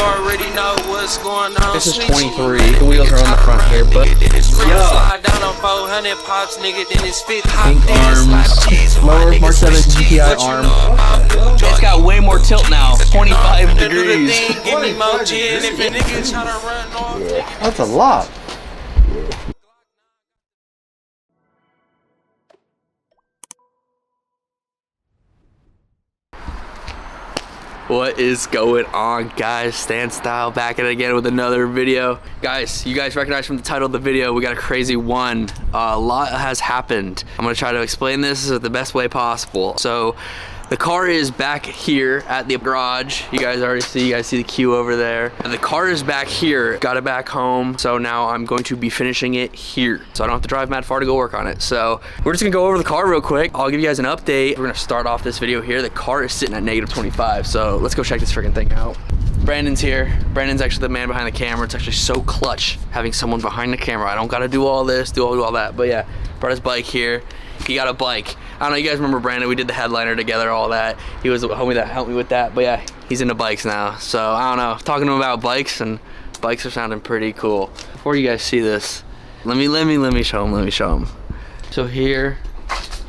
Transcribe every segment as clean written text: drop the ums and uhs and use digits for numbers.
already know what's going on. This is 23. The wheels are on the front here, but slide down on 400 pops, nigga, then it's 50. pink arms, lower Mark 7 GTI arm. It's got way more tilt now. 25 degrees. Give me more gin if a nigga tryna run off. That's a lot. What is going on, guys? Stan Style back at it again with another video. Guys, you guys recognize from the title of the video, we got a crazy one. A lot has happened. I'm gonna try to explain this the best way possible. So the car is back here at the garage. You guys already see, the queue over there. And the car is back here, got it back home. So now I'm going to be finishing it here. So I don't have to drive mad far to go work on it. So we're just gonna go over the car real quick. I'll give you guys an update. We're gonna start off this video here. The car is sitting at -25. So let's go check this freaking thing out. Brandon's here. Brandon's actually the man behind the camera. It's actually so clutch having someone behind the camera. I don't gotta do all this, do all that. But yeah, brought his bike here. He got a bike. I don't know, you guys remember Brandon, we did the headliner together, all that. He was the homie that helped me with that, but yeah, he's into bikes now. So I don't know, talking to him about bikes, and bikes are sounding pretty cool. Before you guys see this, let me show him, So here,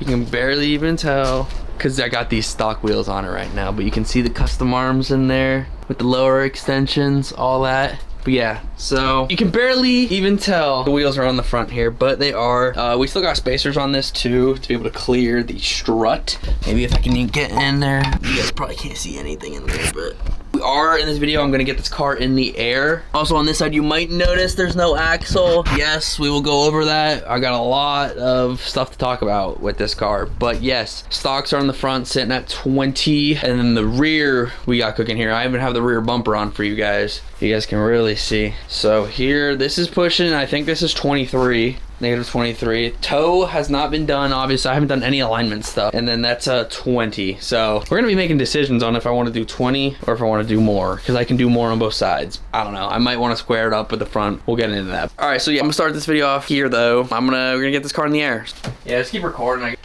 you can barely even tell, cause I got these stock wheels on it right now, but you can see the custom arms in there with the lower extensions, all that. But yeah, so you can barely even tell the wheels are on the front here, but they are. We still got spacers on this too to be able to clear the strut. Maybe if I can even get in there. You guys probably can't see anything in there, but we are in this video. I'm gonna get this car in the air. Also on this side, you might notice there's no axle. Yes, we will go over that. I got a lot of stuff to talk about with this car, but yes, stocks are on the front sitting at 20, and then the rear we got cooking here. I even have the rear bumper on for you guys. You guys can really see. So here, this is pushing, I think this is 23. -23. Toe has not been done, obviously. I haven't done any alignment stuff. And then that's a 20. So we're gonna be making decisions on if I want to do 20 or if I want to do more, because I can do more on both sides. I don't know. I might want to square it up with the front. We'll get into that. All right, so yeah, I'm gonna start this video off here though. We're gonna get this car in the air. Yeah, just keep recording.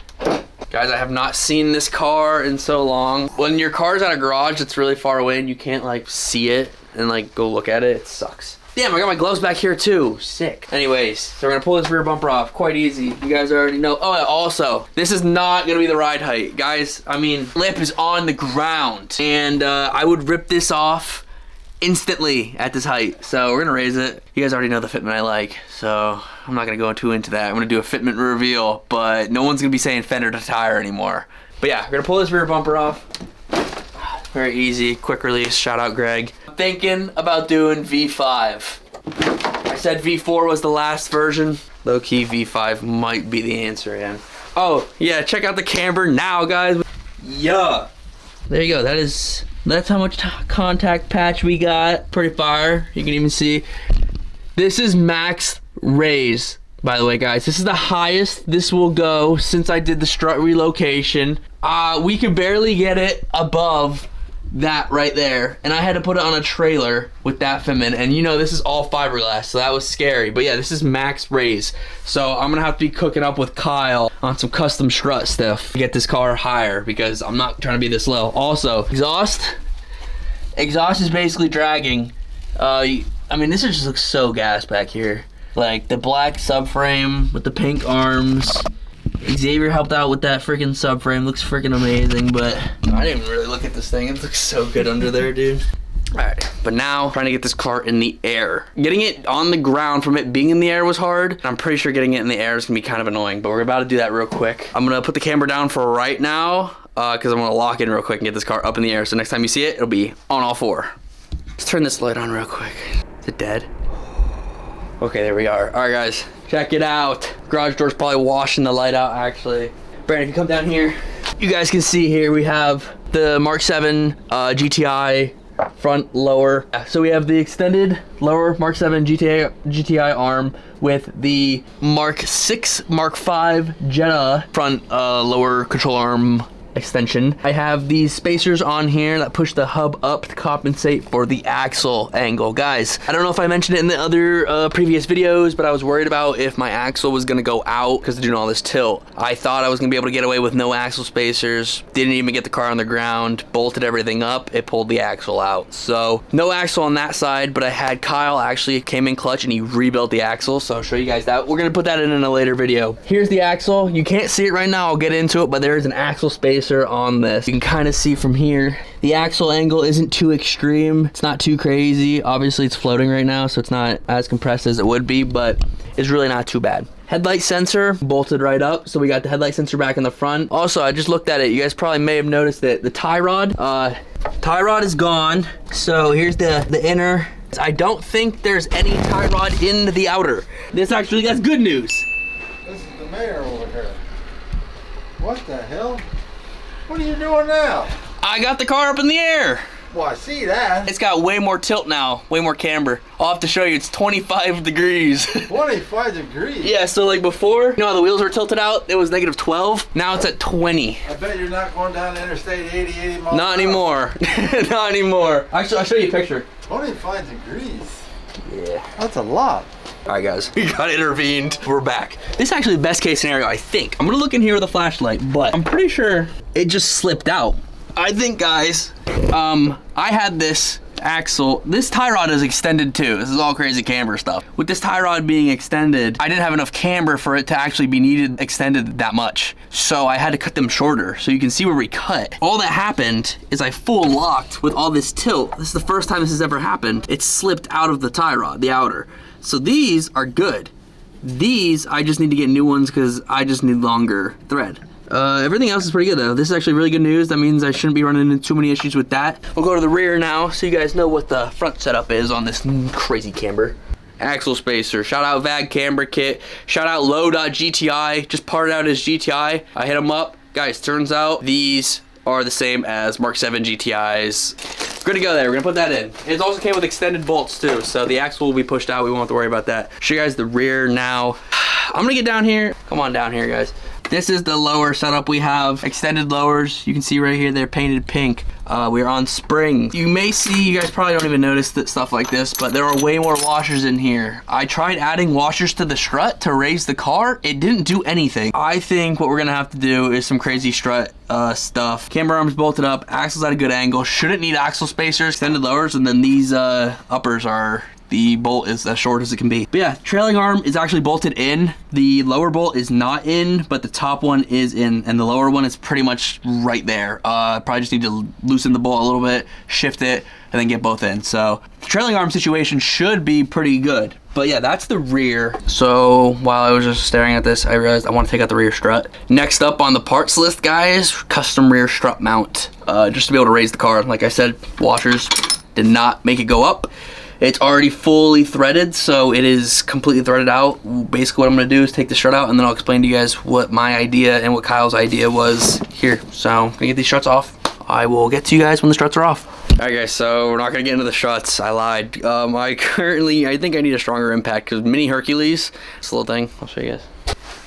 Guys, I have not seen this car in so long. When your car's at a garage that's really far away and you can't like see it and like go look at it, it sucks. Damn, I got my gloves back here too. Sick. Anyways, so we're gonna pull this rear bumper off. Quite easy. You guys already know. Oh, also, this is not gonna be the ride height. Guys, I mean, lip is on the ground. And I would rip this off instantly at this height. So we're gonna raise it. You guys already know the fitment I like, so I'm not gonna go too into that. I'm gonna do a fitment reveal, but no one's gonna be saying fender to tire anymore. But yeah, we're gonna pull this rear bumper off. Very easy, quick release. Shout out Greg. Thinking about doing V5. I said V4 was the last version. Low key V5 might be the answer again. Oh yeah, check out the Camber now, guys. Yeah. There you go. That's how much contact patch we got. Pretty fire. You can even see. This is max raise, by the way, guys. This is the highest this will go since I did the strut relocation. We could barely get it above that right there, and I had to put it on a trailer with that fitment, and you know this is all fiberglass, so that was scary. But yeah, this is max raise, so I'm gonna have to be cooking up with Kyle on some custom strut stuff to get this car higher, because I'm not trying to be this low. Also, exhaust is basically dragging. I mean, this just looks so gas back here, like the black subframe with the pink arms. Xavier helped out with that freaking subframe. Looks freaking amazing, but I didn't even really look at this thing. It looks so good under there, dude. All right, but now trying to get this car in the air. Getting it on the ground from it being in the air was hard. I'm pretty sure getting it in the air is gonna be kind of annoying, but we're about to do that real quick. I'm gonna put the camera down for right now, because I'm gonna lock in real quick and get this car up in the air. So next time you see it, it'll be on all four. Let's turn this light on real quick. Is it dead? Okay, there we are. All right, guys, check it out. Garage door's probably washing the light out, actually. Brandon, if you come down here, you guys can see here we have the Mark 7 GTI front lower. So we have the extended lower Mark 7 GTI arm with the Mark 6, Mark 5 Jetta front lower control arm extension. I have these spacers on here that push the hub up to compensate for the axle angle. Guys, I don't know if I mentioned it in the other previous videos, but I was worried about if my axle was gonna go out because of doing all this tilt. I thought I was gonna be able to get away with no axle spacers. Didn't even get the car on the ground, bolted everything up, it pulled the axle out. So no axle on that side, but I had Kyle actually came in clutch and he rebuilt the axle, so I'll show you guys that. We're gonna put that in a later video. Here's the axle. You can't see it right now, I'll get into it, but there is an axle spacer on this. You can kind of see from here. The axle angle isn't too extreme. It's not too crazy. Obviously it's floating right now, so it's not as compressed as it would be, but it's really not too bad. Headlight sensor bolted right up, so we got the headlight sensor back in the front. Also, I just looked at it. You guys probably may have noticed that the tie rod is gone. So here's the inner. I don't think there's any tie rod in the outer. That's good news. This is the mayor over here. What the hell? What are you doing now? I got the car up in the air. Well, I see that. It's got way more tilt now, way more camber. I'll have to show you, it's 25 degrees. 25 degrees? Yeah, so like before, you know how the wheels were tilted out? It was negative 12. Now it's at 20. I bet you're not going down Interstate 80 miles. Not anymore. Not anymore. Actually, I'll show you a picture. 25 degrees? Yeah. That's a lot. All right, guys, we got intervened. We're back. This is actually the best case scenario, I think. I'm gonna look in here with a flashlight, but I'm pretty sure it just slipped out. I think, guys, I had this axle. This tie rod is extended too. This is all crazy camber stuff. With this tie rod being extended, I didn't have enough camber for it to actually be extended that much. So I had to cut them shorter. So you can see where we cut. All that happened is I full locked with all this tilt. This is the first time this has ever happened. It slipped out of the tie rod, the outer. So these are good. These, I just need to get new ones because I just need longer thread. Everything else is pretty good though. This is actually really good news. That means I shouldn't be running into too many issues with that. We'll go to the rear now so you guys know what the front setup is on this crazy camber. Axle spacer, shout out VAG Camber Kit, shout out low.gti, just parted out his GTI. I hit him up. Guys, turns out these are the same as Mark 7 GTIs. We're gonna go there, we're gonna put that in. It also came with extended bolts too, so the axle will be pushed out, we won't have to worry about that. Show you guys the rear now. I'm gonna get down here. Come on down here, guys. This is the lower setup we have. Extended lowers, you can see right here, they're painted pink. We're on springs. You may see, you guys probably don't even notice that stuff like this, but there are way more washers in here. I tried adding washers to the strut to raise the car. It didn't do anything. I think what we're gonna have to do is some crazy strut stuff. Camber arms bolted up, axles at a good angle. Shouldn't need axle spacers, extended lowers, and then these uppers are, the bolt is as short as it can be. But yeah, trailing arm is actually bolted in. The lower bolt is not in, but the top one is in, and the lower one is pretty much right there. Probably just need to loosen the bolt a little bit, shift it, and then get both in. So the trailing arm situation should be pretty good. But yeah, that's the rear. So while I was just staring at this, I realized I want to take out the rear strut. Next up on the parts list, guys, custom rear strut mount. Just to be able to raise the car. Like I said, washers did not make it go up. It's already fully threaded, so it is completely threaded out. Basically what I'm gonna do is take the strut out and then I'll explain to you guys what my idea and what Kyle's idea was here. So I'm gonna get these struts off. I will get to you guys when the struts are off. All right guys, so we're not gonna get into the struts. I lied. I think I need a stronger impact because Mini Hercules, this little thing, I'll show you guys.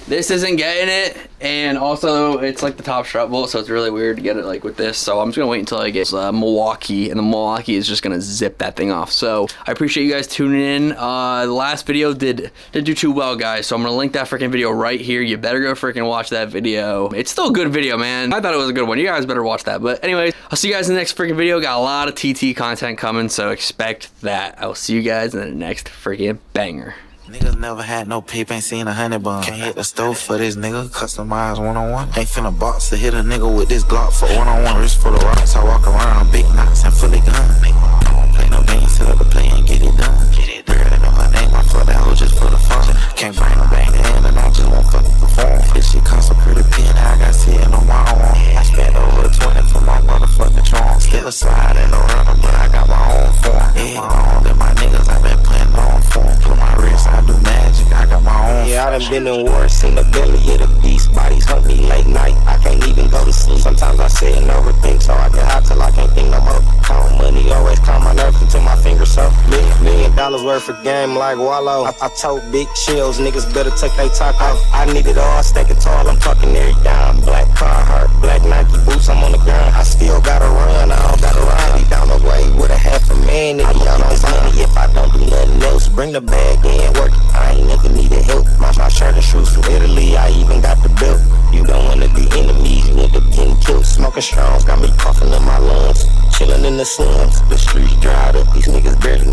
This isn't getting it, and also it's like the top strut bolt, so it's really weird to get it like with this. So I'm just gonna wait until I get Milwaukee, and the Milwaukee is just gonna zip that thing off. So I appreciate you guys tuning in. The last video didn't do too well, guys, so I'm gonna link that freaking video right here. You better go freaking watch that video. It's still a good video, man. I thought it was a good one. You guys better watch that. But anyways, I'll see you guys in the next freaking video. Got a lot of TT content coming, so expect that. I will see you guys in the next freaking banger. Niggas never had no peep, ain't seen a 100 bun. Can't hit the stove for this nigga, customized one-on-one. Ain't finna box to hit a nigga with this Glock for one-on-one. Wrist full of rocks, I walk around, big knots and fully gun. Nigga, I don't play no games, set up the play and get it done. Barely know her name, I fuck that hoe just for the fun. Can't bring no bang in and I just won't fucking perform. This shit cost a pretty pin, I got sitting on my own. I spent over 20 for my motherfucking charm. Still a slide in the runner, but I got my own form. Yeah, my own than my niggas, I been playing on form. Put my wrist, I do magic, I got my own. Yeah, I done been in war, seen the belly of the beast. Bodies hunt me late night, I can't even go to sleep. Sometimes I say and overthink, so I get high till I can't think no more. Count money, always calm my nerves until my fingers so $1 million dollars worth of game like Wallow. I told big shells, niggas better take they talk off. I need it all, stack it tall, I'm talking every dime. Black Carhartt, black Nike boots, I'm on the ground. I still gotta run, I don't gotta ride. He down the way with a half a man, nigga, y'all don't money if I don't do nothing else. Bring the bag in, work it, I ain't never needed help. My shirt and shoes from Italy, I even got the belt. You don't wanna be enemies, you end up getting killed. Smoking strong, got me coughing in my lungs. Chillin' in the slums, the streets dried up. These niggas barely